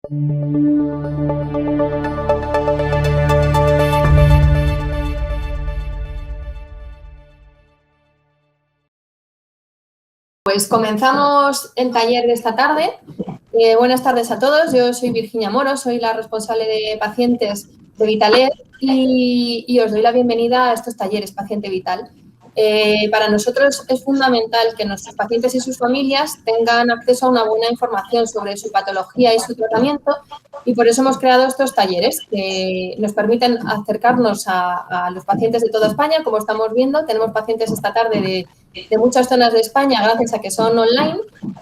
Pues comenzamos el taller de esta tarde. Buenas tardes a todos. Yo soy Virginia Moro, soy la responsable de pacientes de Vitaler y os doy la bienvenida a estos talleres Paciente Vital. Para nosotros es fundamental que nuestros pacientes y sus familias tengan acceso a una buena información sobre su patología y su tratamiento, y por eso hemos creado estos talleres que nos permiten acercarnos a los pacientes de toda España. Como estamos viendo, tenemos pacientes esta tarde de muchas zonas de España gracias a que son online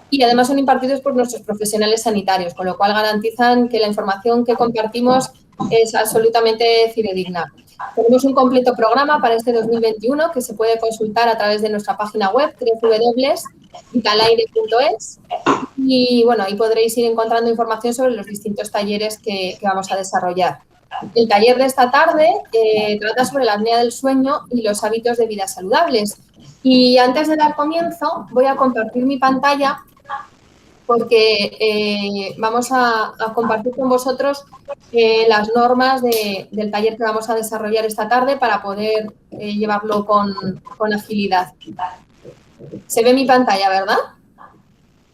y además son impartidos por nuestros profesionales sanitarios, con lo cual garantizan que la información que compartimos es absolutamente fidedigna. Tenemos un completo programa para este 2021 que se puede consultar a través de nuestra página web www.vitalaire.es y bueno, ahí podréis ir encontrando información sobre los distintos talleres que vamos a desarrollar. El taller de esta tarde trata sobre la apnea del sueño y los hábitos de vida saludables. Y antes de dar comienzo, voy a compartir mi pantalla porque vamos a compartir con vosotros las normas del taller que vamos a desarrollar esta tarde para poder llevarlo con agilidad. ¿Se ve mi pantalla, verdad?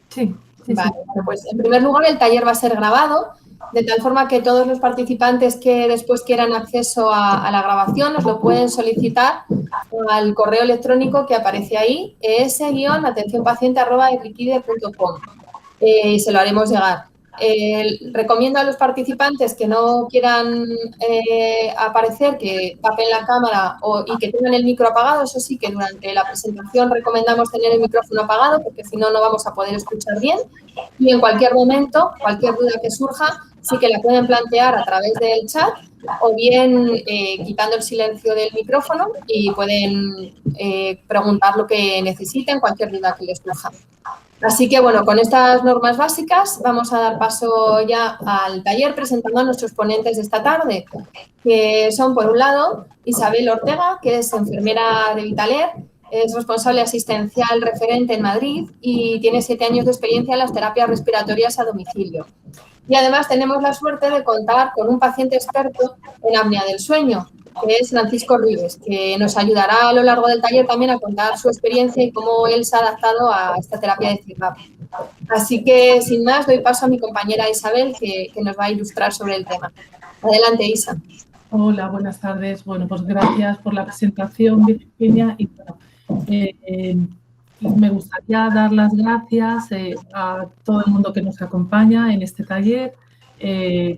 Sí. Vale, pues en primer lugar el taller va a ser grabado, de tal forma que todos los participantes que después quieran acceso a la grabación nos lo pueden solicitar al correo electrónico que aparece ahí, es-atencionpaciente@equide.com. Se lo haremos llegar. Recomiendo a los participantes que no quieran aparecer, que tapen la cámara y que tengan el micro apagado. Eso sí, que durante la presentación recomendamos tener el micrófono apagado porque si no, no vamos a poder escuchar bien. Y en cualquier momento, cualquier duda que surja, sí que la pueden plantear a través del chat o bien quitando el silencio del micrófono y pueden preguntar lo que necesiten, cualquier duda que les surja. Así que, bueno, con estas normas básicas vamos a dar paso ya al taller presentando a nuestros ponentes de esta tarde, que son, por un lado, Isabel Ortega, que es enfermera de Vitaler, es responsable asistencial referente en Madrid y tiene 7 años de experiencia en las terapias respiratorias a domicilio. Y además tenemos la suerte de contar con un paciente experto en apnea del sueño, que es Francisco Ribes, que nos ayudará a lo largo del taller también a contar su experiencia y cómo él se ha adaptado a esta terapia de CPAP. Así que, sin más, doy paso a mi compañera Isabel, que nos va a ilustrar sobre el tema. Adelante, Isa. Hola, buenas tardes. Bueno, pues gracias por la presentación, Virginia. Y bueno, me gustaría dar las gracias a todo el mundo que nos acompaña en este taller,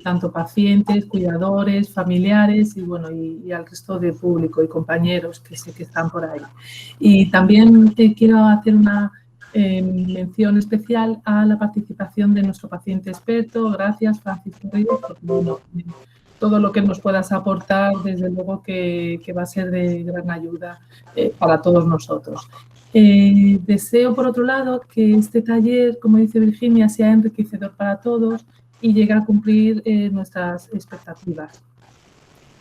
tanto pacientes, cuidadores, familiares y, bueno, y al resto de público y compañeros que sé que están por ahí. Y también quiero hacer una mención especial a la participación de nuestro paciente experto. Gracias, Francisco Reyes, porque, bueno, todo lo que nos puedas aportar, desde luego que va a ser de gran ayuda para todos nosotros. Deseo, por otro lado, que este taller, como dice Virginia, sea enriquecedor para todos y llegue a cumplir nuestras expectativas.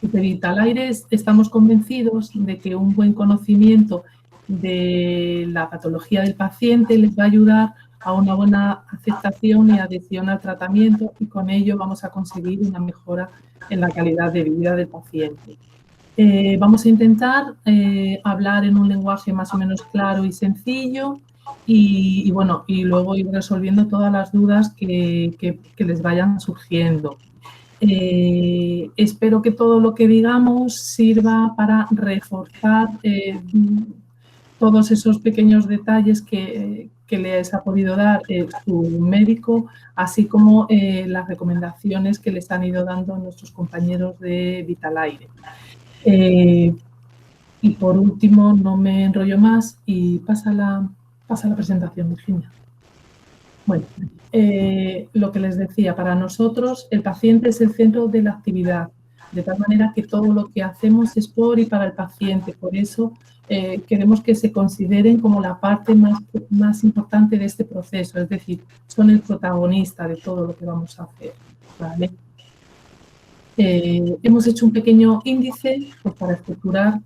Desde Vitalaire estamos convencidos de que un buen conocimiento de la patología del paciente les va a ayudar a una buena aceptación y adhesión al tratamiento, y con ello vamos a conseguir una mejora en la calidad de vida del paciente. Vamos a intentar hablar en un lenguaje más o menos claro y sencillo y bueno, y luego ir resolviendo todas las dudas que les vayan surgiendo. Espero que todo lo que digamos sirva para reforzar todos esos pequeños detalles que les ha podido dar su médico, así como las recomendaciones que les han ido dando nuestros compañeros de Vitalaire. Y por último, no me enrollo más y pasa la presentación, Virginia. Bueno, lo que les decía, para nosotros el paciente es el centro de la actividad, de tal manera que todo lo que hacemos es por y para el paciente. Por eso queremos que se consideren como la parte más importante de este proceso, es decir, son el protagonista de todo lo que vamos a hacer, ¿vale? Hemos hecho un pequeño índice pues, para estructurar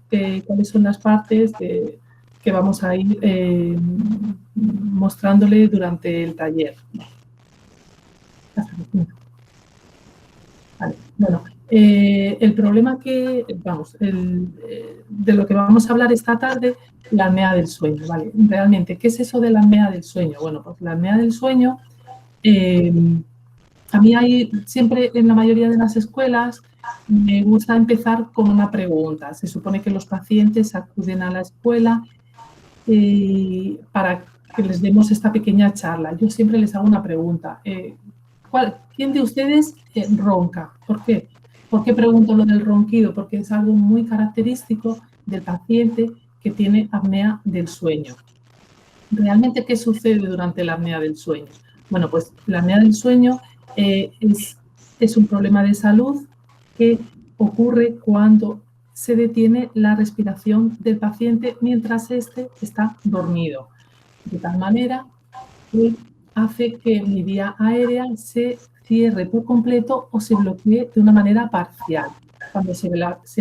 cuáles son las partes que vamos a ir mostrándole durante el taller. Vale. Bueno, el problema que, vamos, de lo que vamos a hablar esta tarde, la apnea del sueño, ¿vale? Realmente, ¿qué es eso de la apnea del sueño? Bueno, pues la apnea del sueño, a mí hay, siempre en la mayoría de las escuelas, me gusta empezar con una pregunta. Se supone que los pacientes acuden a la escuela para que les demos esta pequeña charla. Yo siempre les hago una pregunta. ¿Quién de ustedes ronca? ¿Por qué? ¿Por qué pregunto lo del ronquido? Porque es algo muy característico del paciente que tiene apnea del sueño. ¿Realmente qué sucede durante la apnea del sueño? Bueno, pues la apnea del sueño es un problema de salud que ocurre cuando se detiene la respiración del paciente mientras éste está dormido, de tal manera que hace que mi vía aérea se cierre por completo o se bloquee de una manera parcial. Cuando se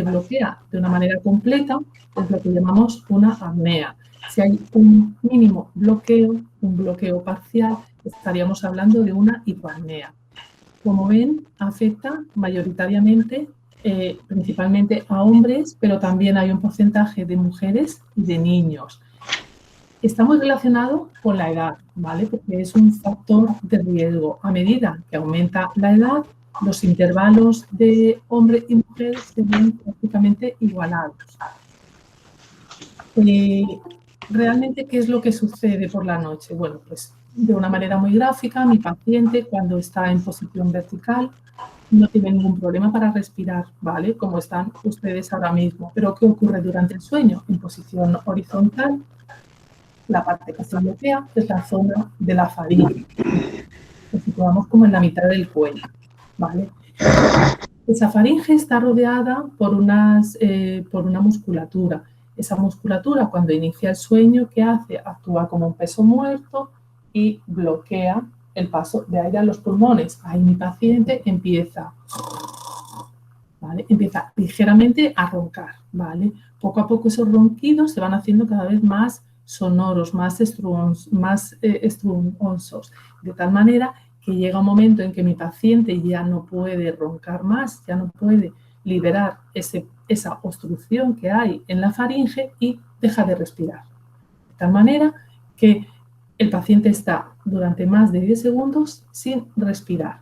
bloquea de una manera completa es lo que llamamos una apnea. Si hay un mínimo bloqueo, un bloqueo parcial, estaríamos hablando de una hipoapnea. Como ven, afecta mayoritariamente, principalmente a hombres, pero también hay un porcentaje de mujeres y de niños. Está muy relacionado con la edad, ¿vale? Porque es un factor de riesgo. A medida que aumenta la edad, los intervalos de hombre y mujer se ven prácticamente igualados. Realmente, ¿qué es lo que sucede por la noche? Bueno, pues de una manera muy gráfica, mi paciente cuando está en posición vertical no tiene ningún problema para respirar, ¿vale? Como están ustedes ahora mismo. Pero ¿qué ocurre durante el sueño? En posición horizontal, la parte que se bloquea es la zona de la faringe. Nos situamos como en la mitad del cuello, ¿vale? Esa faringe está rodeada por una musculatura. Esa musculatura, cuando inicia el sueño, ¿qué hace? Actúa como un peso muerto y bloquea el paso de aire a los pulmones. Ahí mi paciente empieza, ¿vale? Empieza ligeramente a roncar, ¿vale? Poco a poco esos ronquidos se van haciendo cada vez más sonoros, más estruendosos, de tal manera que llega un momento en que mi paciente ya no puede roncar más, ya no puede liberar esa obstrucción que hay en la faringe y deja de respirar. De tal manera que el paciente está durante más de 10 segundos sin respirar.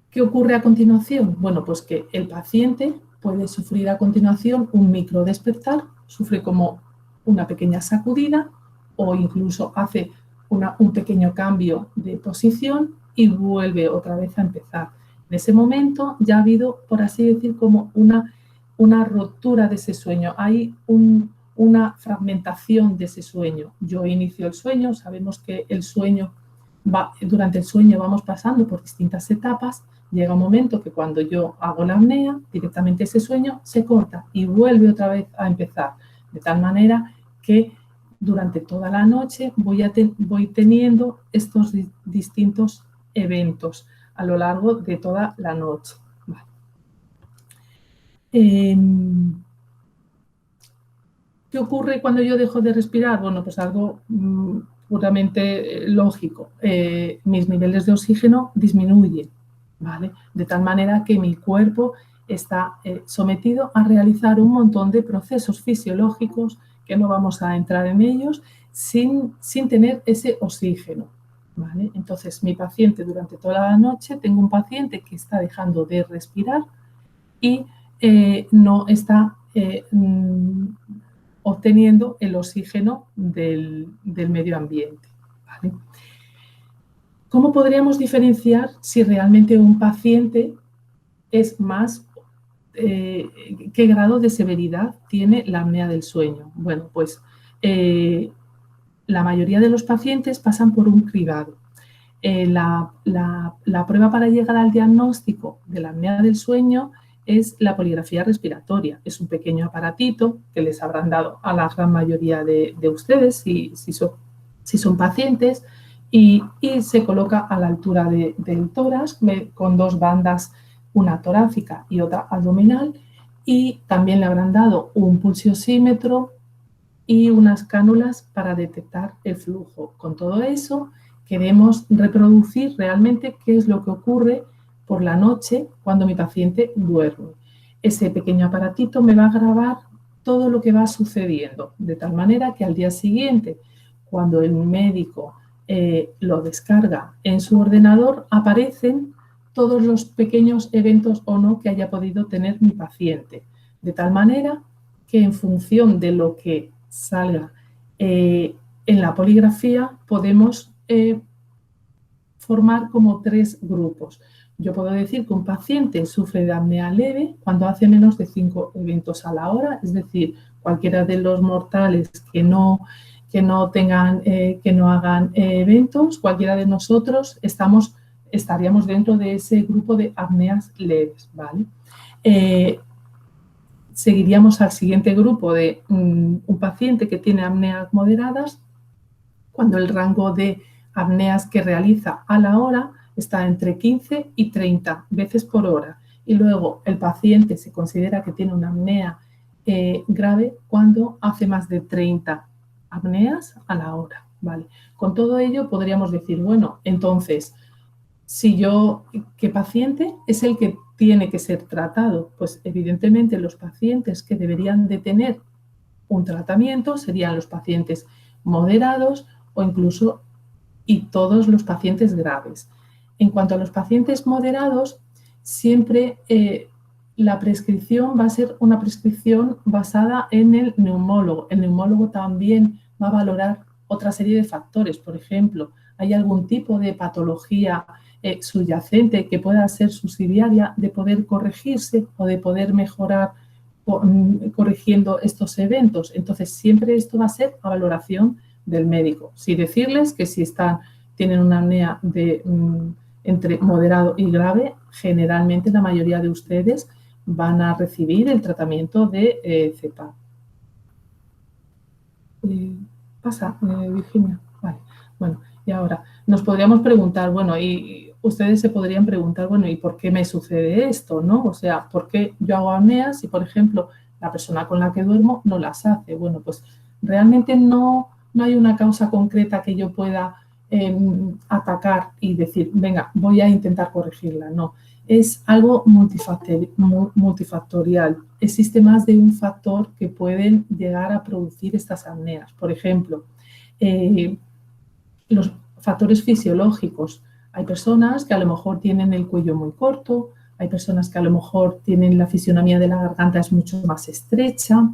¿Qué ocurre a continuación? Bueno, pues que el paciente puede sufrir a continuación un microdespertar, sufre como una pequeña sacudida o incluso hace un pequeño cambio de posición y vuelve otra vez a empezar. En ese momento ya ha habido, por así decir, como una ruptura de ese sueño. Hay una fragmentación de ese sueño. Yo inicio el sueño, sabemos que durante el sueño vamos pasando por distintas etapas. Llega un momento que cuando yo hago la apnea, directamente ese sueño se corta y vuelve otra vez a empezar. De tal manera que durante toda la noche voy teniendo estos distintos eventos a lo largo de toda la noche. Vale. ¿Qué ocurre cuando yo dejo de respirar? Bueno, pues algo puramente lógico. Mis niveles de oxígeno disminuyen, ¿vale? De tal manera que mi cuerpo está sometido a realizar un montón de procesos fisiológicos que no vamos a entrar en ellos sin tener ese oxígeno, ¿vale? Entonces, mi paciente durante toda la noche, tengo un paciente que está dejando de respirar y no está obteniendo el oxígeno del medio ambiente, ¿vale? ¿Cómo podríamos diferenciar si realmente un paciente es más, qué grado de severidad tiene la apnea del sueño? Bueno, pues la mayoría de los pacientes pasan por un cribado. La prueba para llegar al diagnóstico de la apnea del sueño es la poligrafía respiratoria. Es un pequeño aparatito que les habrán dado a la gran mayoría de ustedes si son pacientes y se coloca a la altura del tórax con dos bandas, una torácica y otra abdominal, y también le habrán dado un pulsiosímetro y unas cánulas para detectar el flujo. Con todo eso queremos reproducir realmente qué es lo que ocurre por la noche cuando mi paciente duerme. Ese pequeño aparatito me va a grabar todo lo que va sucediendo, de tal manera que al día siguiente, cuando el médico lo descarga en su ordenador, aparecen todos los pequeños eventos o no que haya podido tener mi paciente. De tal manera que en función de lo que salga en la poligrafía podemos formar como 3 grupos. Yo puedo decir que un paciente sufre de apnea leve cuando hace menos de 5 eventos a la hora, es decir, cualquiera de los mortales que no hagan eventos, cualquiera de nosotros estaríamos dentro de ese grupo de apneas leves, ¿vale? Seguiríamos al siguiente grupo de un paciente que tiene apneas moderadas cuando el rango de apneas que realiza a la hora está entre 15 y 30 veces por hora. Y luego el paciente se considera que tiene una apnea grave cuando hace más de 30 apneas a la hora, ¿vale? Con todo ello podríamos decir, bueno, entonces, ¿qué paciente es el que tiene que ser tratado? Pues evidentemente los pacientes que deberían de tener un tratamiento serían los pacientes moderados o incluso y todos los pacientes graves. En cuanto a los pacientes moderados, siempre la prescripción va a ser una prescripción basada en el neumólogo. El neumólogo también va a valorar otra serie de factores. Por ejemplo, ¿hay algún tipo de patología subyacente que pueda ser subsidiaria de poder corregirse o de poder mejorar corrigiendo estos eventos? Entonces, siempre esto va a ser a valoración del médico. Sí decirles que si tienen una apnea entre moderado y grave, generalmente la mayoría de ustedes van a recibir el tratamiento de CEPAP. Pasa, Virginia. Vale. Bueno, y ahora nos podríamos preguntar, bueno, y ustedes se podrían preguntar, bueno, ¿y por qué me sucede esto, no? O sea, ¿por qué yo hago apneas y, por ejemplo, la persona con la que duermo no las hace? Bueno, pues realmente no hay una causa concreta que yo pueda atacar y decir, venga, voy a intentar corregirla. No, es algo multifactorial. Existe más de un factor que pueden llegar a producir estas apneas. Por ejemplo, los factores fisiológicos. Hay personas que a lo mejor tienen el cuello muy corto, hay personas que a lo mejor tienen la fisionomía de la garganta es mucho más estrecha.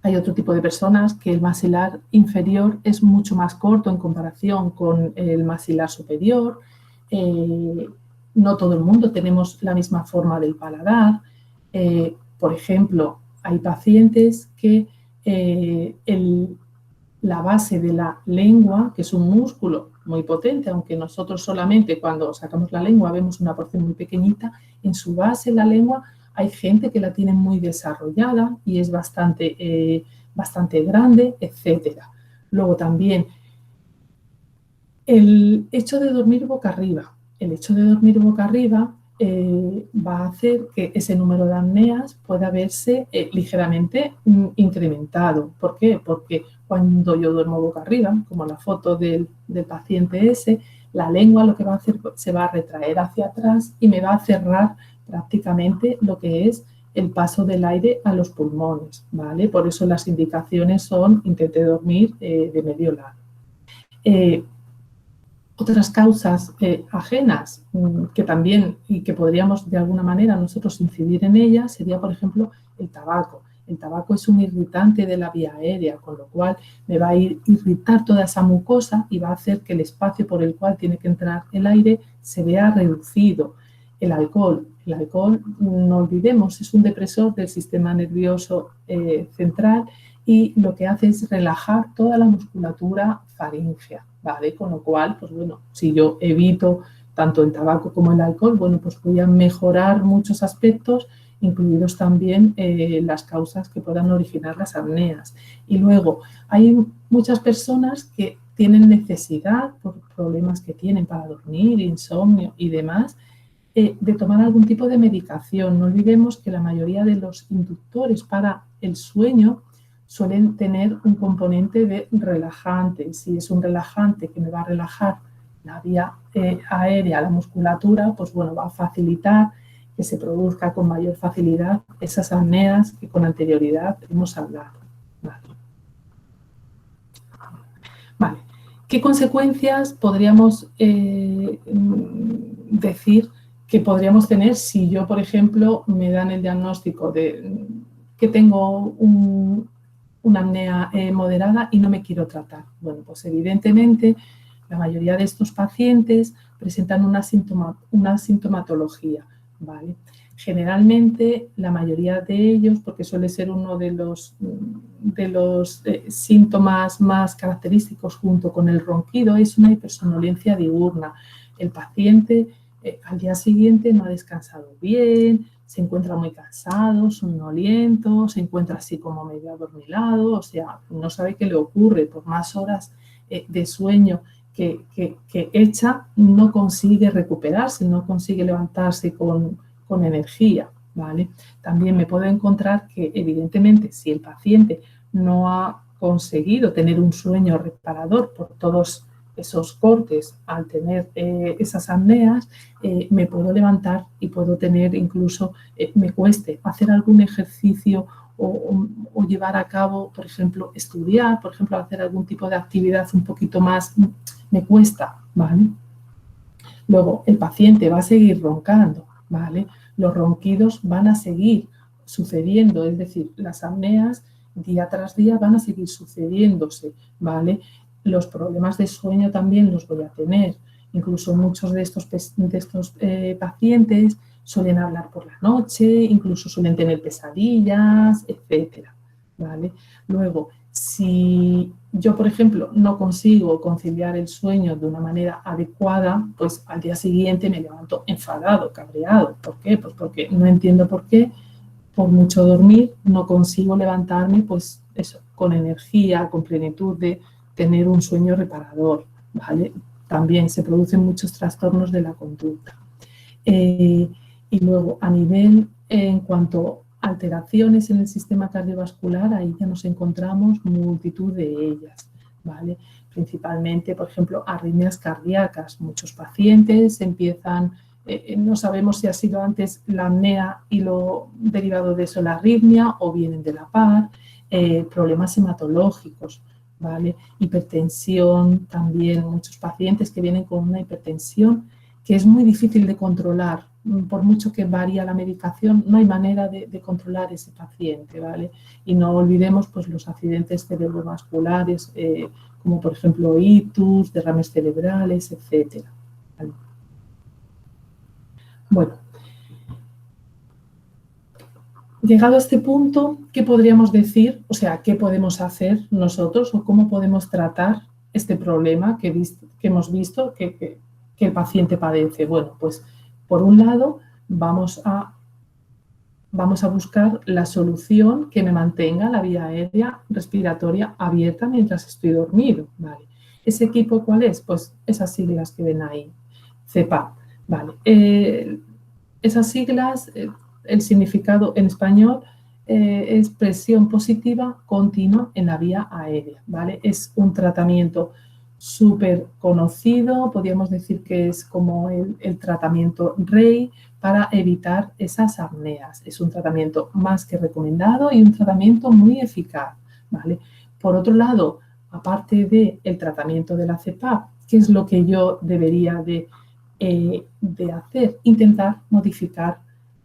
Hay otro tipo de personas que el maxilar inferior es mucho más corto en comparación con el maxilar superior. No todo el mundo tenemos la misma forma del paladar. Por ejemplo, hay pacientes que la base de la lengua, que es un músculo muy potente, aunque nosotros solamente cuando sacamos la lengua vemos una porción muy pequeñita, en su base la lengua hay gente que la tiene muy desarrollada y es bastante grande, etc. Luego también el hecho de dormir boca arriba. El hecho de dormir boca arriba va a hacer que ese número de apneas pueda verse ligeramente incrementado. ¿Por qué? Porque cuando yo duermo boca arriba, como la foto del paciente ese, la lengua lo que va a hacer se va a retraer hacia atrás y me va a cerrar prácticamente lo que es el paso del aire a los pulmones, ¿vale? Por eso las indicaciones son intente dormir de medio largo. Otras causas ajenas que también y que podríamos de alguna manera nosotros incidir en ellas sería, por ejemplo, el tabaco. El tabaco es un irritante de la vía aérea, con lo cual me va a irritar toda esa mucosa y va a hacer que el espacio por el cual tiene que entrar el aire se vea reducido. El alcohol, no olvidemos, es un depresor del sistema nervioso central y lo que hace es relajar toda la musculatura faríngea, ¿vale? Con lo cual, pues bueno, si yo evito tanto el tabaco como el alcohol, bueno, pues voy a mejorar muchos aspectos, incluidos también las causas que puedan originar las apneas. Y luego, hay muchas personas que tienen necesidad, por problemas que tienen para dormir, insomnio y demás, de tomar algún tipo de medicación. No olvidemos que la mayoría de los inductores para el sueño suelen tener un componente de relajante. Si es un relajante que me va a relajar la vía aérea, la musculatura, pues bueno, va a facilitar que se produzca con mayor facilidad esas apneas que con anterioridad hemos hablado. Vale. ¿Qué consecuencias podríamos decir que podríamos tener si yo, por ejemplo, me dan el diagnóstico de que tengo una apnea moderada y no me quiero tratar? Bueno, pues evidentemente la mayoría de estos pacientes presentan una sintomatología, ¿vale? Generalmente la mayoría de ellos, porque suele ser uno de los síntomas más característicos junto con el ronquido, es una hipersonolencia diurna. El paciente al día siguiente no ha descansado bien, se encuentra muy cansado, somnoliento, se encuentra así como medio adormilado, o sea, no sabe qué le ocurre. Por más horas de sueño que echa, no consigue recuperarse, no consigue levantarse con energía, ¿vale? También me puedo encontrar que, evidentemente, si el paciente no ha conseguido tener un sueño reparador por todos esos cortes al tener esas apneas, me puedo levantar y puedo tener incluso, me cueste hacer algún ejercicio o llevar a cabo, por ejemplo, estudiar, por ejemplo, hacer algún tipo de actividad un poquito más, me cuesta, ¿vale? Luego, el paciente va a seguir roncando, ¿vale? Los ronquidos van a seguir sucediendo, es decir, las apneas día tras día van a seguir sucediéndose, ¿vale? Los problemas de sueño también los voy a tener. Incluso muchos de estos pacientes suelen hablar por la noche, incluso suelen tener pesadillas, etcétera, ¿vale? Luego, si yo, por ejemplo, no consigo conciliar el sueño de una manera adecuada, pues al día siguiente me levanto enfadado, cabreado. ¿Por qué? Pues porque no entiendo por qué, por mucho dormir, no consigo levantarme, pues eso, con energía, con plenitud de tener un sueño reparador, ¿vale? También se producen muchos trastornos de la conducta. Y luego, a nivel, en cuanto a alteraciones en el sistema cardiovascular, ahí ya nos encontramos multitud de ellas, ¿vale? Principalmente, por ejemplo, arritmias cardíacas. Muchos pacientes empiezan, no sabemos si ha sido antes la apnea y lo derivado de eso la arritmia o vienen de la par, problemas hematológicos, ¿vale? Hipertensión también, muchos pacientes que vienen con una hipertensión que es muy difícil de controlar. Por mucho que varía la medicación, no hay manera de controlar ese paciente, ¿vale? Y no olvidemos pues, los accidentes cerebrovasculares, como por ejemplo ictus, derrames cerebrales, etcétera, ¿vale? Bueno, llegado a este punto, ¿qué podríamos decir? O sea, ¿qué podemos hacer nosotros o cómo podemos tratar este problema que hemos visto que el paciente padece? Bueno, pues por un lado vamos a buscar la solución que me mantenga la vía aérea respiratoria abierta mientras estoy dormido, ¿vale? ¿Ese equipo cuál es? Pues esas siglas que ven ahí, CPAP, ¿vale? Esas siglas, el significado en español es presión positiva continua en la vía aérea, ¿vale? Es un tratamiento súper conocido, podríamos decir que es como el tratamiento rey para evitar esas apneas. Es un tratamiento más que recomendado y un tratamiento muy eficaz, ¿vale? Por otro lado, aparte del tratamiento de la CPAP, ¿qué es lo que yo debería de hacer? Intentar modificar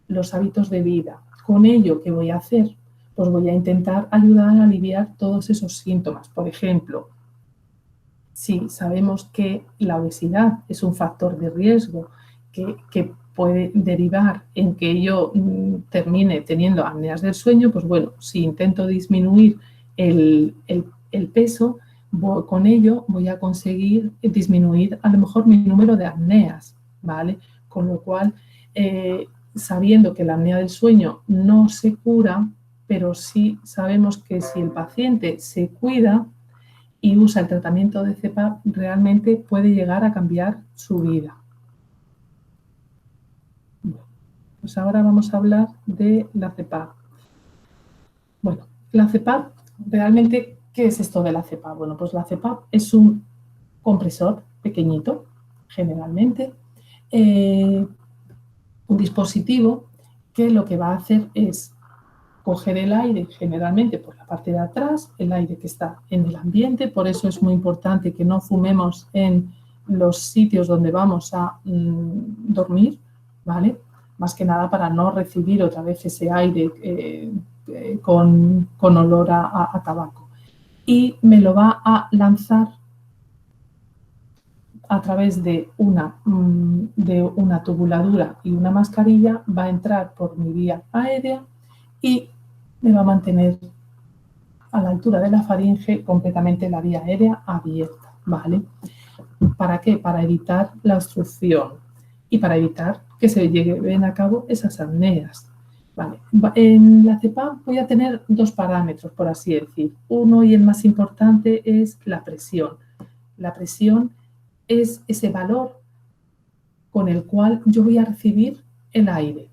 los hábitos de vida. Con ello, ¿qué voy a hacer? Pues voy a intentar ayudar a aliviar todos esos síntomas. Por ejemplo, si sabemos que la obesidad es un factor de riesgo que puede derivar en que yo termine teniendo apneas del sueño, pues bueno, si intento disminuir el peso, con ello voy a conseguir disminuir a lo mejor mi número de apneas, ¿vale? Con lo cual, sabiendo que la apnea del sueño no se cura, pero sí sabemos que si el paciente se cuida y usa el tratamiento de CPAP, realmente puede llegar a cambiar su vida. Pues ahora vamos a hablar de la CPAP. Bueno, la CPAP realmente, ¿qué es esto de la CPAP? Bueno, pues la CPAP es un compresor pequeñito, generalmente, un dispositivo que lo que va a hacer es coger el aire generalmente por la parte de atrás, el aire que está en el ambiente, por eso es muy importante que no fumemos en los sitios donde vamos a dormir, ¿vale? Más que nada para no recibir otra vez ese aire con olor a tabaco. Y me lo va a lanzar a través de una tubuladura y una mascarilla, va a entrar por mi vía aérea y me va a mantener a la altura de la faringe completamente la vía aérea abierta, ¿vale? ¿Para qué? Para evitar la obstrucción y para evitar que se lleven a cabo esas apneas. Vale. En la CPAP voy a tener dos parámetros, por así decir. Uno, y el más importante, es la presión. La presión es ese valor con el cual yo voy a recibir el aire.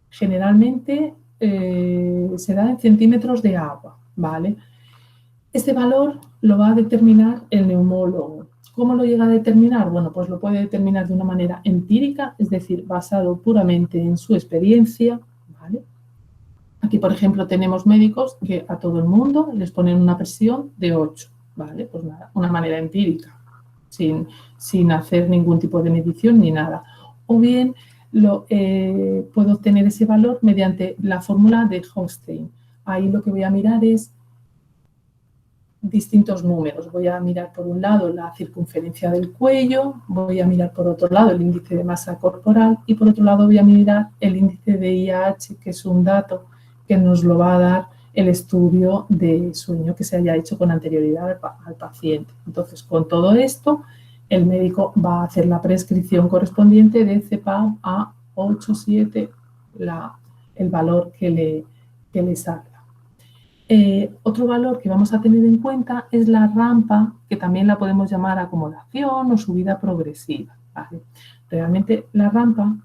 Generalmente se da en centímetros de agua, ¿vale? Este valor lo va a determinar el neumólogo. ¿Cómo lo llega a determinar? Bueno, pues lo puede determinar de una manera empírica, es decir, basado puramente en su experiencia, ¿vale? Aquí, por ejemplo, tenemos médicos que a todo el mundo les ponen una presión de 8, ¿vale? Pues nada, una manera empírica, sin hacer ningún tipo de medición ni nada. O bien puedo obtener ese valor mediante la fórmula de Holstein. Ahí lo que voy a mirar es distintos números. Voy a mirar por un lado la circunferencia del cuello, voy a mirar por otro lado el índice de masa corporal y por otro lado voy a mirar el índice de IAH, que es un dato que nos lo va a dar el estudio de sueño que se haya hecho con anterioridad al paciente. Entonces, con todo esto, el médico va a hacer la prescripción correspondiente de CPAP a 8, 7, el valor que le salga. Otro valor que vamos a tener en cuenta es la rampa, que también la podemos llamar acomodación o subida progresiva, ¿vale? Realmente la rampa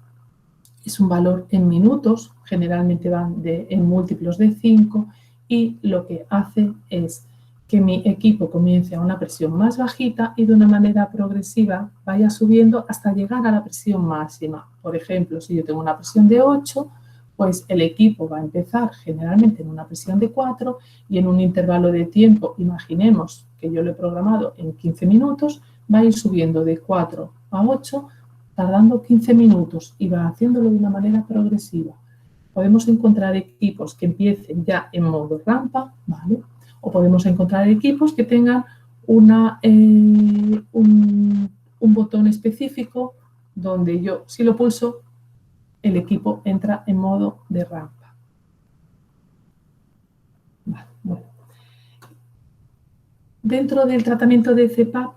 es un valor en minutos, generalmente van en múltiplos de 5, y lo que hace es que mi equipo comience a una presión más bajita y de una manera progresiva vaya subiendo hasta llegar a la presión máxima. Por ejemplo, si yo tengo una presión de 8, pues el equipo va a empezar generalmente en una presión de 4 y en un intervalo de tiempo, imaginemos que yo lo he programado en 15 minutos, va a ir subiendo de 4 a 8, tardando 15 minutos y va haciéndolo de una manera progresiva. Podemos encontrar equipos que empiecen ya en modo rampa, ¿vale? O podemos encontrar equipos que tengan un botón específico donde yo, si lo pulso, el equipo entra en modo de rampa. Vale, bueno. Dentro del tratamiento de CPAP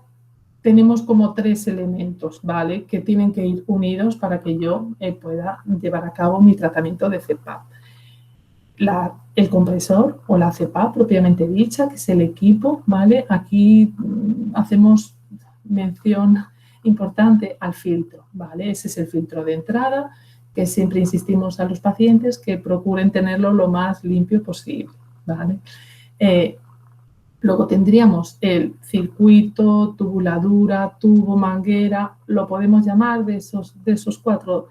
tenemos como 3 elementos, ¿vale? Que tienen que ir unidos para que yo pueda llevar a cabo mi tratamiento de CPAP. El compresor o la CPAP propiamente dicha, que es el equipo, ¿vale? Aquí hacemos mención importante al filtro, ¿vale? Ese es el filtro de entrada, que siempre insistimos a los pacientes que procuren tenerlo lo más limpio posible, ¿vale? Luego tendríamos el circuito, tubuladura, tubo, manguera, lo podemos llamar en esos cuatro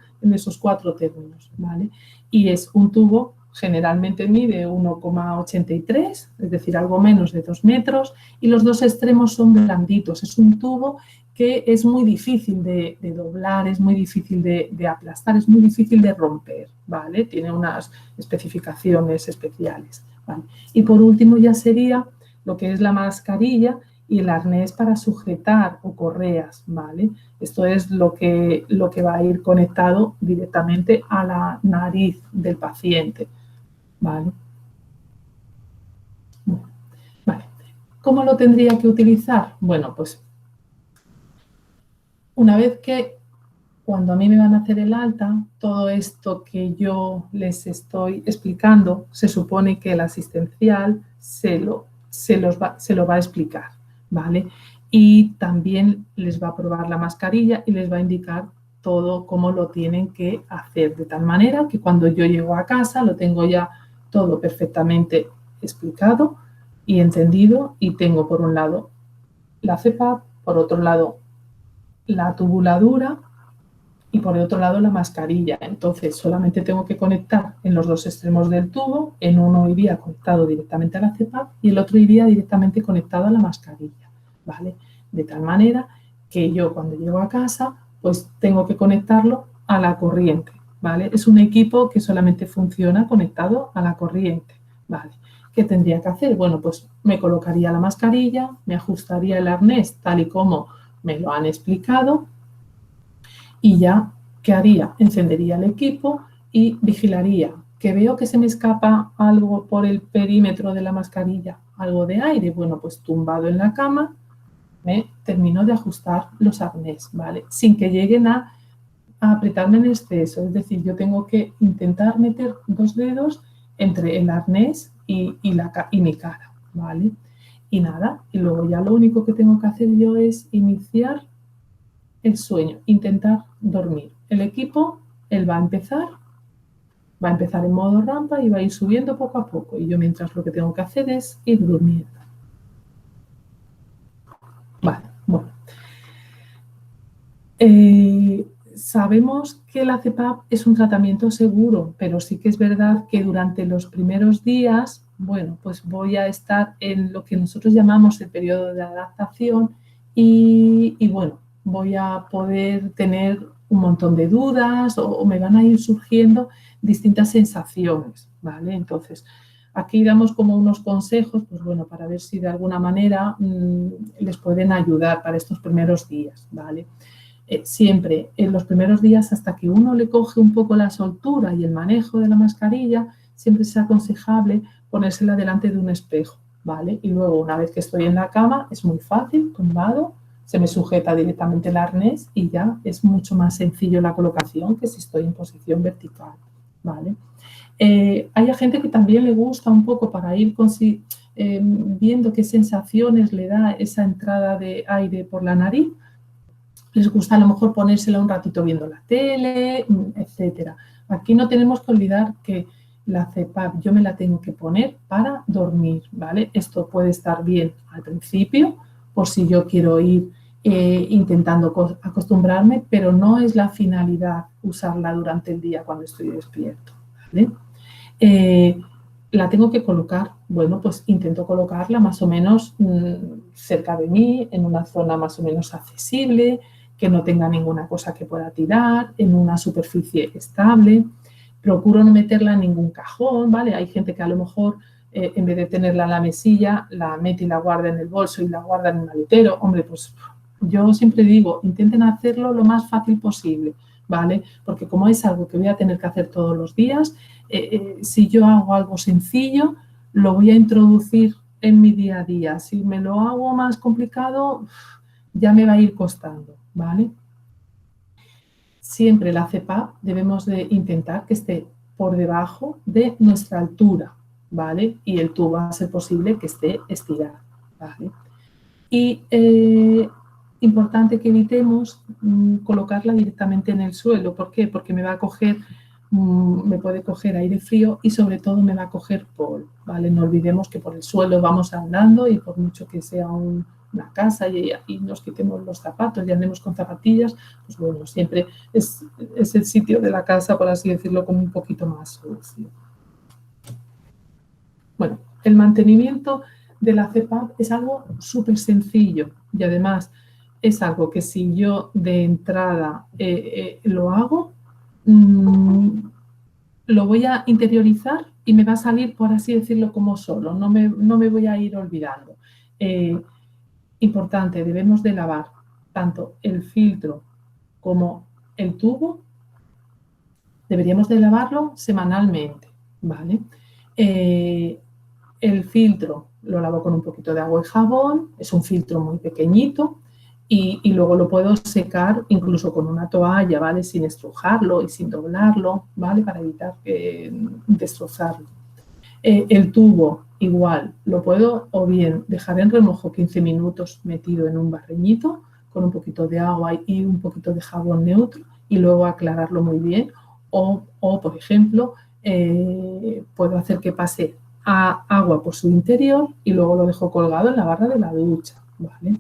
términos, ¿vale? Y es un tubo, generalmente mide 1,83, es decir, algo menos de 2 metros, y los dos extremos son blanditos. Es un tubo que es muy difícil de doblar, es muy difícil de aplastar, es muy difícil de romper, ¿vale? Tiene unas especificaciones especiales, ¿vale? Y por último ya sería lo que es la mascarilla y el arnés para sujetar o correas, ¿vale? Esto es lo que va a ir conectado directamente a la nariz del paciente, ¿vale? Vale. ¿Cómo lo tendría que utilizar? Bueno, pues una vez que cuando a mí me van a hacer el alta, todo esto que yo les estoy explicando, se supone que el asistencial se lo va a explicar, ¿vale? Y también les va a probar la mascarilla y les va a indicar todo cómo lo tienen que hacer, de tal manera que cuando yo llego a casa lo tengo ya todo perfectamente explicado, y encendido, y tengo por un lado la CPAP, por otro lado la tubuladura y por el otro lado la mascarilla. Entonces solamente tengo que conectar en los dos extremos del tubo, en uno iría conectado directamente a la CPAP y el otro iría directamente conectado a la mascarilla, ¿vale? De tal manera que yo cuando llego a casa pues tengo que conectarlo a la corriente, ¿vale? Es un equipo que solamente funciona conectado a la corriente, ¿vale? ¿Qué tendría que hacer? Bueno, pues me colocaría la mascarilla, me ajustaría el arnés tal y como me lo han explicado y ya, ¿qué haría? Encendería el equipo y vigilaría. ¿Que veo que se me escapa algo por el perímetro de la mascarilla? ¿Algo de aire? Bueno, pues tumbado en la cama, termino de ajustar los arnés, ¿vale? Sin que lleguen a apretarme en exceso. Es decir, yo tengo que intentar meter 2 dedos entre el arnés y mi cara, ¿vale? Y nada, y luego ya lo único que tengo que hacer yo es iniciar el sueño, intentar dormir. El equipo, él va a empezar en modo rampa y va a ir subiendo poco a poco. Y yo mientras lo que tengo que hacer es ir durmiendo. Vale, bueno. Sabemos que la CPAP es un tratamiento seguro, pero sí que es verdad que durante los primeros días, bueno, pues voy a estar en lo que nosotros llamamos el periodo de adaptación y bueno, voy a poder tener un montón de dudas o me van a ir surgiendo distintas sensaciones, ¿vale? Entonces, aquí damos como unos consejos, pues bueno, para ver si de alguna manera les pueden ayudar para estos primeros días, ¿vale? Siempre en los primeros días, hasta que uno le coge un poco la soltura y el manejo de la mascarilla, siempre es aconsejable ponérsela delante de un espejo, ¿vale? Y luego, una vez que estoy en la cama, es muy fácil, tumbado, se me sujeta directamente el arnés y ya es mucho más sencillo la colocación que si estoy en posición vertical, ¿vale? Hay gente que también le gusta un poco para ir viendo qué sensaciones le da esa entrada de aire por la nariz. Les gusta a lo mejor ponérsela un ratito viendo la tele, etcétera. Aquí no tenemos que olvidar que la CPAP yo me la tengo que poner para dormir, ¿vale? Esto puede estar bien al principio, por si yo quiero ir intentando acostumbrarme, pero no es la finalidad usarla durante el día cuando estoy despierto, ¿vale? La tengo que colocar, bueno, pues intento colocarla más o menos cerca de mí, en una zona más o menos accesible, que no tenga ninguna cosa que pueda tirar, en una superficie estable. Procuro no meterla en ningún cajón, ¿vale? Hay gente que a lo mejor, en vez de tenerla en la mesilla, la mete y la guarda en el bolso y la guarda en un maletero. Hombre, pues yo siempre digo, intenten hacerlo lo más fácil posible, ¿vale? Porque como es algo que voy a tener que hacer todos los días, si yo hago algo sencillo, lo voy a introducir en mi día a día. Si me lo hago más complicado, ya me va a ir costando, ¿vale? Siempre la CPAP debemos de intentar que esté por debajo de nuestra altura, ¿vale? Y el tubo va a ser posible que esté estirado, ¿vale? Y importante que evitemos colocarla directamente en el suelo. ¿Por qué? Porque me va a coger, me puede coger aire frío y sobre todo me va a coger polvo, ¿vale? No olvidemos que por el suelo vamos andando y por mucho que sea una casa y nos quitemos los zapatos y andemos con zapatillas, pues bueno, siempre es el sitio de la casa, por así decirlo, como un poquito más sucio. Bueno, el mantenimiento de la CPAP es algo súper sencillo y además es algo que si yo de entrada lo hago, lo voy a interiorizar y me va a salir, por así decirlo, como solo, no me voy a ir olvidando. Importante, debemos de lavar tanto el filtro como el tubo, deberíamos de lavarlo semanalmente, ¿vale? El filtro lo lavo con un poquito de agua y jabón, es un filtro muy pequeñito y luego lo puedo secar incluso con una toalla, ¿vale? Sin estrujarlo y sin doblarlo, ¿vale? Para evitar destrozarlo. El tubo igual, lo puedo o bien dejar en remojo 15 minutos metido en un barreñito con un poquito de agua y un poquito de jabón neutro y luego aclararlo muy bien o por ejemplo, puedo hacer que pase agua por su interior y luego lo dejo colgado en la barra de la ducha, ¿vale?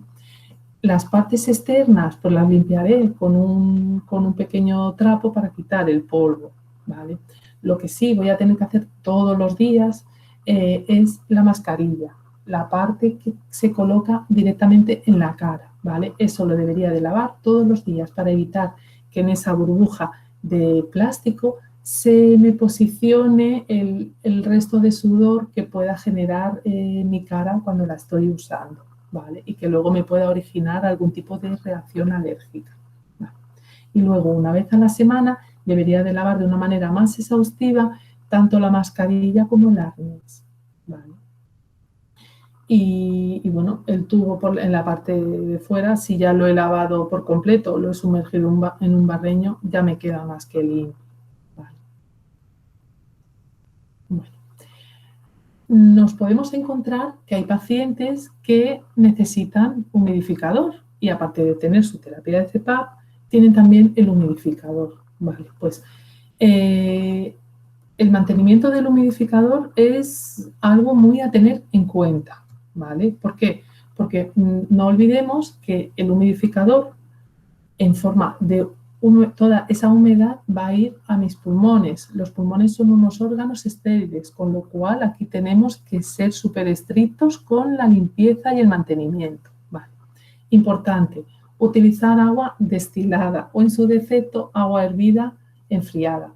Las partes externas pues las limpiaré con un pequeño trapo para quitar el polvo, ¿vale? Lo que sí voy a tener que hacer todos los días es la mascarilla, la parte que se coloca directamente en la cara, ¿vale? Eso lo debería de lavar todos los días para evitar que en esa burbuja de plástico se me posicione el resto de sudor que pueda generar mi cara cuando la estoy usando, ¿vale? Y que luego me pueda originar algún tipo de reacción alérgica, ¿vale? Y luego, una vez a la semana, debería de lavar de una manera más exhaustiva tanto la mascarilla como el arnés, ¿vale? Y bueno, el tubo en la parte de fuera, si ya lo he lavado por completo, lo he sumergido en un barreño, ya me queda más que limpio, ¿vale? Bueno. Nos podemos encontrar que hay pacientes que necesitan humidificador y aparte de tener su terapia de CPAP, tienen también el humidificador, ¿vale? Pues el mantenimiento del humidificador es algo muy a tener en cuenta, ¿vale? ¿Por qué? Porque no olvidemos que el humidificador en forma de toda esa humedad va a ir a mis pulmones. Los pulmones son unos órganos estériles, con lo cual aquí tenemos que ser súper estrictos con la limpieza y el mantenimiento, ¿vale? Importante, utilizar agua destilada o en su defecto agua hervida enfriada.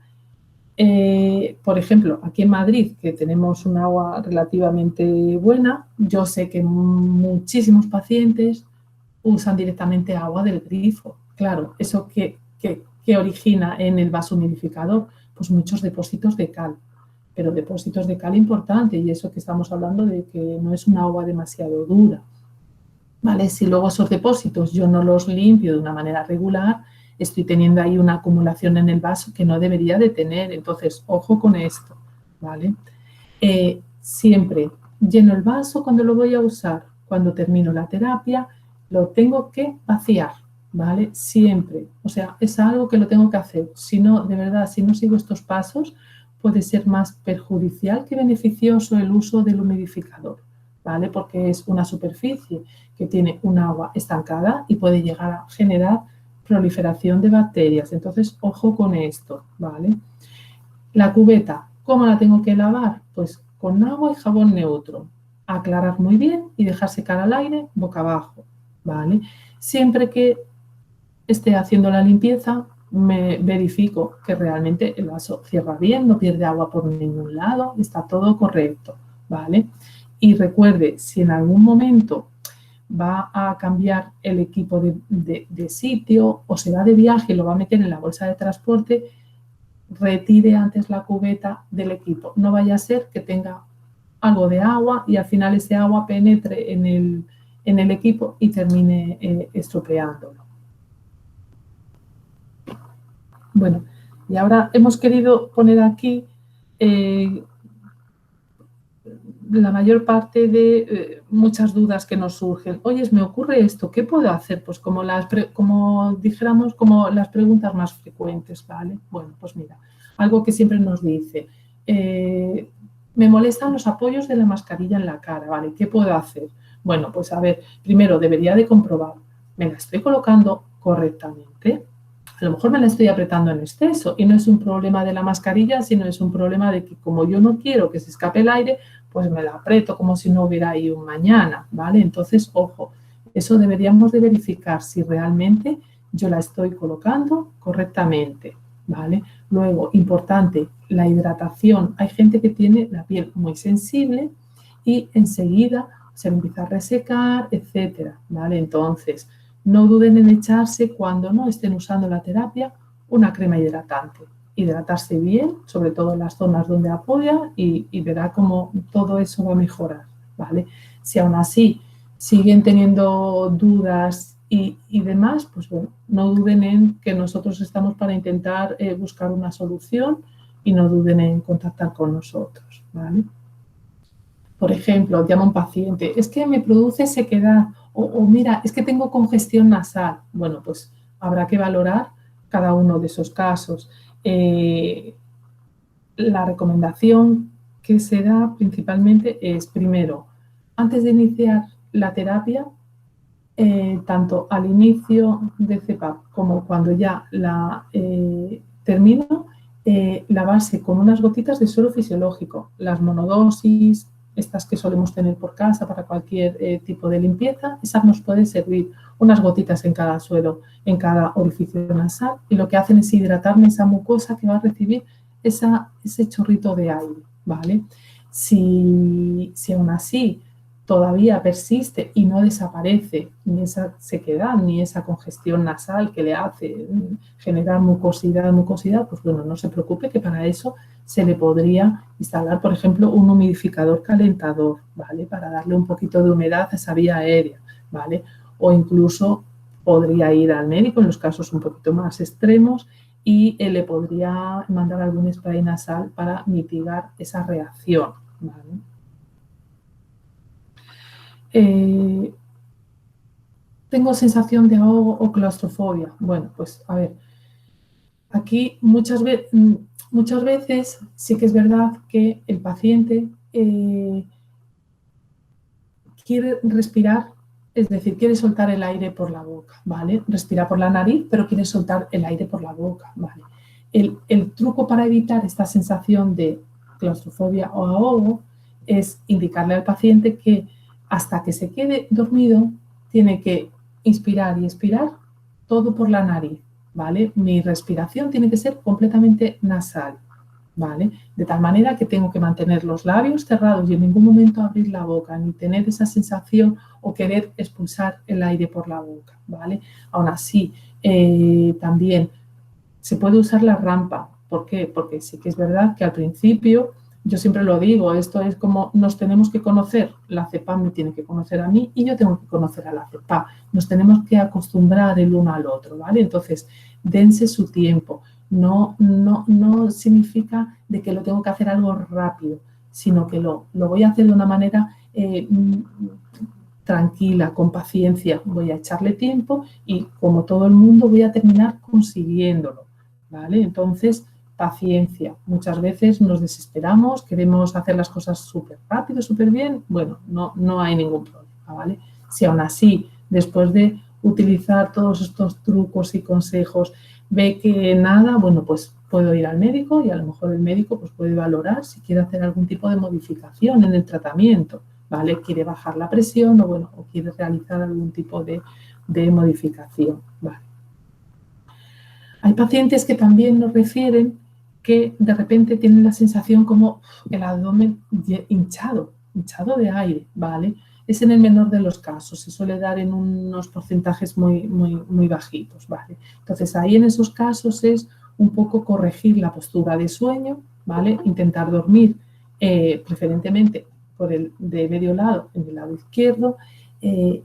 Por ejemplo, aquí en Madrid, que tenemos un agua relativamente buena, yo sé que muchísimos pacientes usan directamente agua del grifo. Claro, ¿eso qué origina en el vaso humidificador? Pues muchos depósitos de cal, pero depósitos de cal importantes, y eso que estamos hablando de que no es un agua demasiado dura, ¿vale? Si luego esos depósitos yo no los limpio de una manera regular, estoy teniendo ahí una acumulación en el vaso que no debería de tener. Entonces, ojo con esto, ¿vale? Siempre lleno el vaso cuando lo voy a usar. Cuando termino la terapia, lo tengo que vaciar, ¿vale? Siempre. O sea, es algo que lo tengo que hacer. Si no, de verdad, si no sigo estos pasos, puede ser más perjudicial que beneficioso el uso del humidificador, ¿vale? Porque es una superficie que tiene un agua estancada y puede llegar a generar proliferación de bacterias. Entonces, ojo con esto, ¿vale? La cubeta, ¿cómo la tengo que lavar? Pues con agua y jabón neutro. Aclarar muy bien y dejar secar al aire boca abajo, ¿vale? Siempre que esté haciendo la limpieza, me verifico que realmente el vaso cierra bien, no pierde agua por ningún lado, está todo correcto, ¿vale? Y recuerde, si en algún momento va a cambiar el equipo de sitio o se va de viaje y lo va a meter en la bolsa de transporte, retire antes la cubeta del equipo. No vaya a ser que tenga algo de agua y al final ese agua penetre en el equipo y termine estropeándolo. Bueno, y ahora hemos querido poner aquí la mayor parte de muchas dudas que nos surgen. Oye, me ocurre esto, ¿qué puedo hacer? Pues como dijéramos, como las preguntas más frecuentes, ¿vale? Bueno, pues mira, algo que siempre nos dice, me molestan los apoyos de la mascarilla en la cara, ¿vale? ¿Qué puedo hacer? Bueno, pues a ver, primero debería de comprobar, ¿me la estoy colocando correctamente? A lo mejor me la estoy apretando en exceso y no es un problema de la mascarilla, sino es un problema de que como yo no quiero que se escape el aire, pues me la aprieto como si no hubiera ahí un mañana, ¿vale? Entonces, ojo, eso deberíamos de verificar si realmente yo la estoy colocando correctamente, ¿vale? Luego, importante, la hidratación. Hay gente que tiene la piel muy sensible y enseguida se empieza a resecar, etcétera, ¿vale? Entonces, no duden en echarse cuando no estén usando la terapia una crema hidratante. Hidratarse bien, sobre todo en las zonas donde apoya y verá cómo todo eso va a mejorar, ¿vale? Si aún así siguen teniendo dudas y demás, pues bueno, no duden en que nosotros estamos para intentar buscar una solución y no duden en contactar con nosotros, ¿vale? Por ejemplo, llama un paciente, es que me produce sequedad o mira, es que tengo congestión nasal. Bueno, pues habrá que valorar cada uno de esos casos. La recomendación que se da principalmente es, primero, antes de iniciar la terapia, tanto al inicio de CPAP como cuando ya la termino, la base con unas gotitas de suero fisiológico, las monodosis, estas que solemos tener por casa para cualquier tipo de limpieza, esas nos pueden servir, unas gotitas en cada suero, en cada orificio nasal, y lo que hacen es hidratarme esa mucosa que va a recibir ese chorrito de aire, ¿vale? Si aún así todavía persiste y no desaparece ni esa sequedad ni esa congestión nasal que le hace generar mucosidad, pues bueno, no se preocupe, que para eso se le podría instalar, por ejemplo, un humidificador calentador, ¿vale? Para darle un poquito de humedad a esa vía aérea, ¿vale? O incluso podría ir al médico en los casos un poquito más extremos y le podría mandar algún spray nasal para mitigar esa reacción, ¿vale? Tengo sensación de ahogo o claustrofobia. Bueno, pues a ver, aquí muchas veces sí que es verdad que el paciente quiere respirar, es decir, quiere soltar el aire por la boca, ¿vale? Respira por la nariz, pero quiere soltar el aire por la boca, ¿vale? El truco para evitar esta sensación de claustrofobia o ahogo es indicarle al paciente que hasta que se quede dormido tiene que inspirar y expirar todo por la nariz, ¿vale? Mi respiración tiene que ser completamente nasal, ¿vale? De tal manera que tengo que mantener los labios cerrados y en ningún momento abrir la boca, ni tener esa sensación o querer expulsar el aire por la boca, ¿vale? Aún así, también se puede usar la rampa. ¿Por qué? Porque sí que es verdad que al principio, yo siempre lo digo, esto es como nos tenemos que conocer, la CEPAP me tiene que conocer a mí y yo tengo que conocer a la CEPAP. Nos tenemos que acostumbrar el uno al otro, ¿vale? Entonces, dense su tiempo. No significa de que lo tengo que hacer algo rápido, sino que lo voy a hacer de una manera tranquila, con paciencia. Voy a echarle tiempo y, como todo el mundo, voy a terminar consiguiéndolo, ¿vale? Entonces, paciencia. Muchas veces nos desesperamos, queremos hacer las cosas súper rápido, súper bien. Bueno, no hay ningún problema, ¿vale? Si aún así, después de utilizar todos estos trucos y consejos, ve que nada, bueno, pues puedo ir al médico y a lo mejor el médico pues puede valorar si quiere hacer algún tipo de modificación en el tratamiento, ¿vale? Quiere bajar la presión o, bueno, o quiere realizar algún tipo de modificación, ¿vale? Hay pacientes que también nos refieren que de repente tienen la sensación como el abdomen hinchado de aire, ¿vale? Es en el menor de los casos, se suele dar en unos porcentajes muy bajitos, ¿vale? Entonces, ahí en esos casos es un poco corregir la postura de sueño, ¿vale? Intentar dormir preferentemente de medio lado, en el lado izquierdo,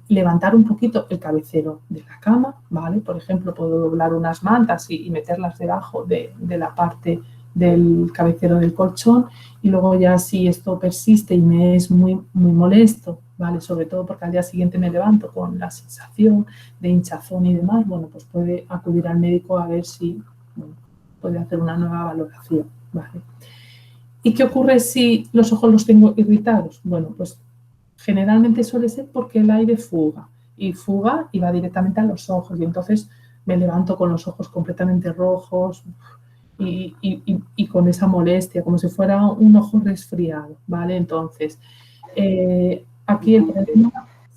levantar un poquito el cabecero de la cama, ¿vale? Por ejemplo, puedo doblar unas mantas y meterlas debajo de la parte del cabecero del colchón, y luego ya, si esto persiste y me es muy molesto, ¿vale? Sobre todo porque al día siguiente me levanto con la sensación de hinchazón y demás, bueno, pues puede acudir al médico a ver si, bueno, puede hacer una nueva valoración, ¿vale? ¿Y qué ocurre si los ojos los tengo irritados? Bueno, pues generalmente suele ser porque el aire fuga y va directamente a los ojos, y entonces me levanto con los ojos completamente rojos y con esa molestia, como si fuera un ojo resfriado, ¿vale? Entonces, aquí el problema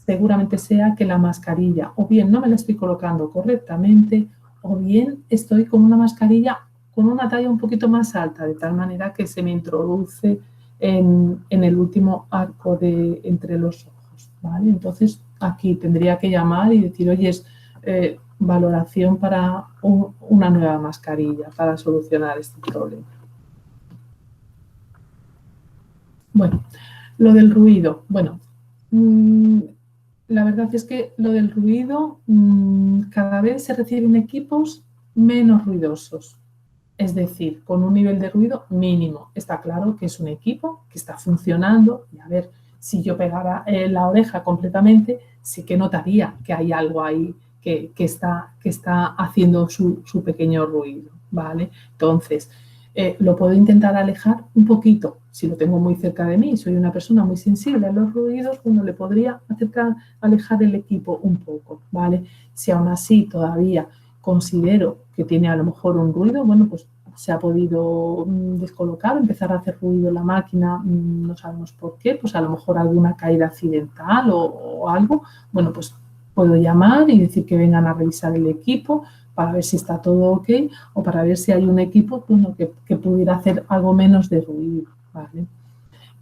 seguramente sea que la mascarilla, o bien no me la estoy colocando correctamente, o bien estoy con una mascarilla con una talla un poquito más alta, de tal manera que se me introduce en el último arco entre los ojos, ¿vale? Entonces, aquí tendría que llamar y decir, oye, valoración para una nueva mascarilla para solucionar este problema. Bueno, lo del ruido. Bueno, la verdad es que lo del ruido, cada vez se reciben equipos menos ruidosos. Es decir, con un nivel de ruido mínimo. Está claro que es un equipo que está funcionando, y a ver, si yo pegara la oreja completamente, sí que notaría que hay algo ahí que está haciendo su pequeño ruido, ¿vale? Entonces, Lo puedo intentar alejar un poquito, si lo tengo muy cerca de mí, soy una persona muy sensible a los ruidos, bueno, le podría alejar el equipo un poco, ¿vale? Si aún así todavía considero que tiene a lo mejor un ruido, bueno, pues se ha podido descolocar, empezar a hacer ruido la máquina, no sabemos por qué, pues a lo mejor alguna caída accidental o algo, bueno, pues puedo llamar y decir que vengan a revisar el equipo para ver si está todo ok o para ver si hay un equipo, bueno, que pudiera hacer algo menos de ruido, ¿vale?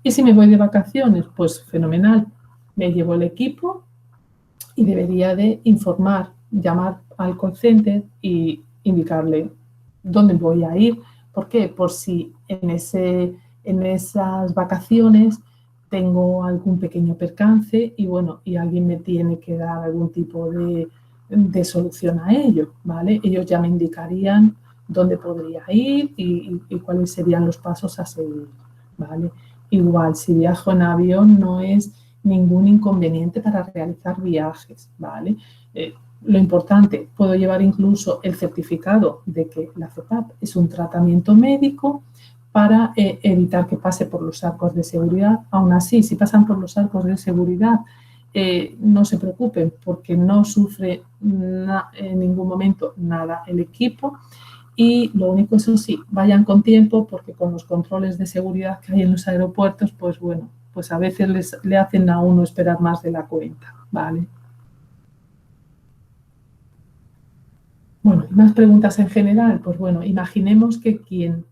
Y si me voy de vacaciones, pues fenomenal, me llevo el equipo y debería de informar, llamar al call center y indicarle dónde voy a ir. ¿Por qué? Por si en esas vacaciones tengo algún pequeño percance y, bueno, y alguien me tiene que dar algún tipo de solución a ello, ¿vale? Ellos ya me indicarían dónde podría ir y cuáles serían los pasos a seguir, ¿vale? Igual, si viajo en avión no es ningún inconveniente para realizar viajes, ¿vale? Lo importante, puedo llevar incluso el certificado de que la CEPAP es un tratamiento médico para evitar que pase por los arcos de seguridad. Aún así, si pasan por los arcos de seguridad, no se preocupen porque no sufre en ningún momento nada el equipo. Y lo único, eso sí, vayan con tiempo porque con los controles de seguridad que hay en los aeropuertos, pues bueno, pues a veces le hacen a uno esperar más de la cuenta, ¿vale? Bueno, y más preguntas en general. Pues bueno, imaginemos que quien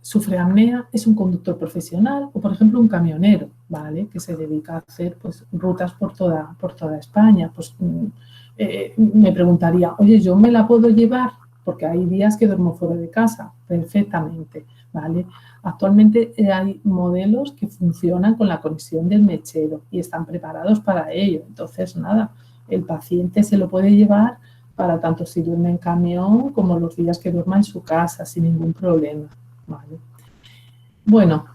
sufre apnea es un conductor profesional o, por ejemplo, un camionero, ¿vale? Que se dedica a hacer pues, rutas por toda España. Pues me preguntaría, oye, ¿yo me la puedo llevar? Porque hay días que duermo fuera de casa, perfectamente, ¿vale? Actualmente hay modelos que funcionan con la conexión del mechero y están preparados para ello. Entonces, nada, el paciente se lo puede llevar para tanto si duerme en camión como los días que duerma en su casa sin ningún problema, ¿vale? Bueno,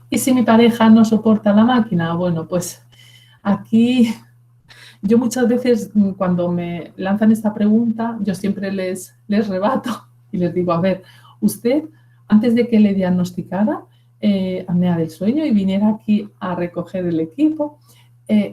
¿y si mi pareja no soporta la máquina? Bueno, pues aquí yo muchas veces cuando me lanzan esta pregunta, yo siempre les rebato y les digo, a ver, usted, antes de que le diagnosticara apnea del sueño y viniera aquí a recoger el equipo,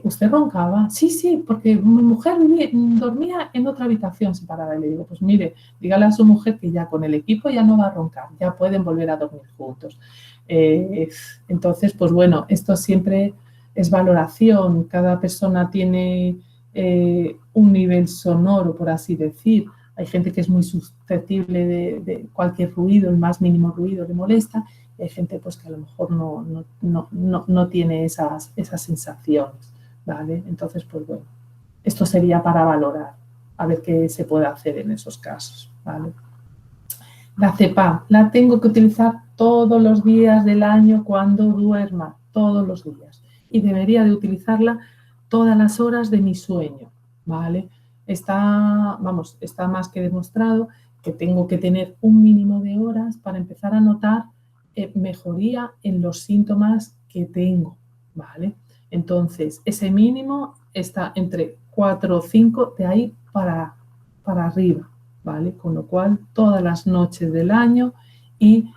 ¿usted roncaba? Sí, sí, porque mi mujer dormía en otra habitación separada. Y le digo, pues mire, dígale a su mujer que ya con el equipo ya no va a roncar, ya pueden volver a dormir juntos. Entonces, pues bueno, esto siempre es valoración. Cada persona tiene un nivel sonoro, por así decir. Hay gente que es muy susceptible de cualquier ruido, el más mínimo ruido le molesta. Y hay gente pues, que a lo mejor no tiene esas sensaciones, ¿vale? Entonces, pues bueno, esto sería para valorar, a ver qué se puede hacer en esos casos, ¿vale? La CEPAP la tengo que utilizar todos los días del año cuando duerma, todos los días. Y debería de utilizarla todas las horas de mi sueño, ¿vale? Está más que demostrado que tengo que tener un mínimo de horas para empezar a notar mejoría en los síntomas que tengo, ¿vale? Entonces, ese mínimo está entre 4 o 5, de ahí para arriba, ¿vale? Con lo cual, todas las noches del año y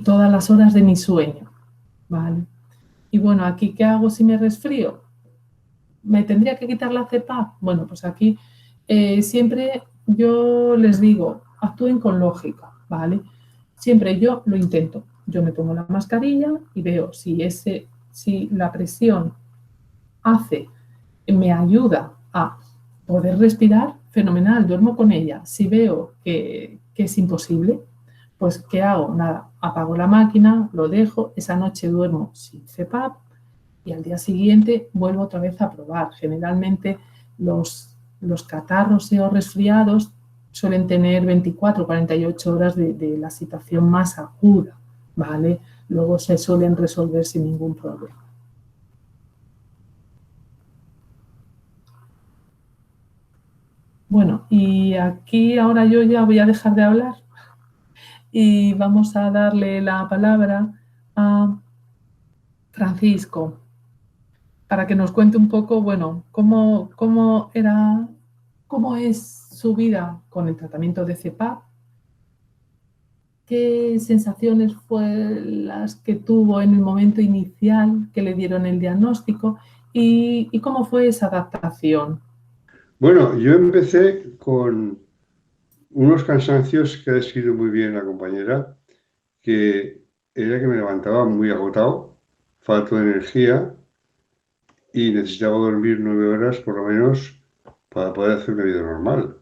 todas las horas de mi sueño, ¿vale? Y bueno, ¿aquí qué hago si me resfrío? ¿Me tendría que quitar la CEPAP? Bueno, pues aquí siempre yo les digo, actúen con lógica, ¿vale? Siempre yo lo intento. Yo me pongo la mascarilla y veo si la presión me ayuda a poder respirar, fenomenal, duermo con ella. Si veo que es imposible, pues ¿qué hago? Nada, apago la máquina, lo dejo, esa noche duermo sin CEPAP y al día siguiente vuelvo otra vez a probar. Generalmente los catarros o resfriados suelen tener 24 o 48 horas de la situación más aguda, ¿vale? Luego se suelen resolver sin ningún problema. Bueno, y aquí ahora yo ya voy a dejar de hablar y vamos a darle la palabra a Francisco para que nos cuente un poco, bueno, cómo era cómo es su vida con el tratamiento de CEPAP, qué sensaciones fue las que tuvo en el momento inicial que le dieron el diagnóstico y cómo fue esa adaptación. Bueno, yo empecé con unos cansancios que ha descrito muy bien la compañera, que era que me levantaba muy agotado, falto de energía y necesitaba dormir 9 horas por lo menos para poder hacer una vida normal.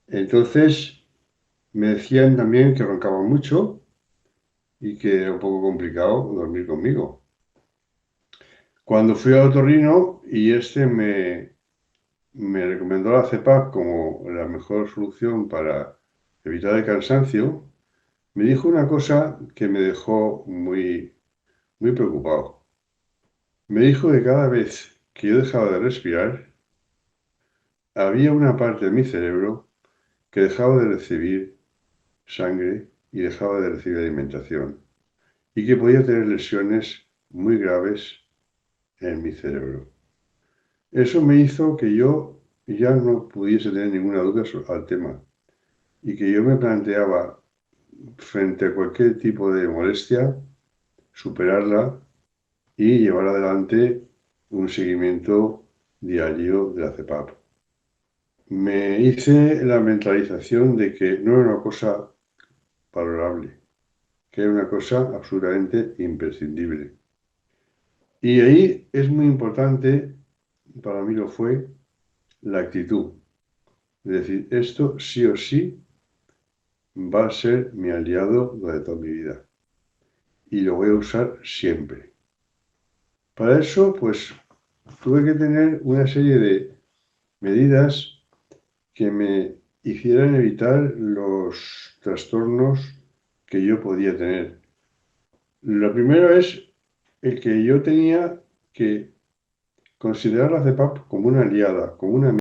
Entonces me decían también que roncaba mucho y que era un poco complicado dormir conmigo. Cuando fui al otorrino y me recomendó la CEPAP como la mejor solución para evitar el cansancio, me dijo una cosa que me dejó muy, muy preocupado. Me dijo que cada vez que yo dejaba de respirar, había una parte de mi cerebro que dejaba de recibir sangre y dejaba de recibir alimentación y que podía tener lesiones muy graves en mi cerebro. Eso me hizo que yo ya no pudiese tener ninguna duda al tema y que yo me planteaba frente a cualquier tipo de molestia superarla y llevar adelante un seguimiento diario de la CEPAP. Me hice la mentalización de que no era una cosa valorable, que era una cosa absolutamente imprescindible. Y ahí es muy importante, para mí lo fue, la actitud. Es decir, esto sí o sí va a ser mi aliado de toda mi vida. Y lo voy a usar siempre. Para eso, pues, tuve que tener una serie de medidas que me hicieran evitar los trastornos que yo podía tener. Lo primero es el que yo tenía que considerar la CEPAP como una aliada, como una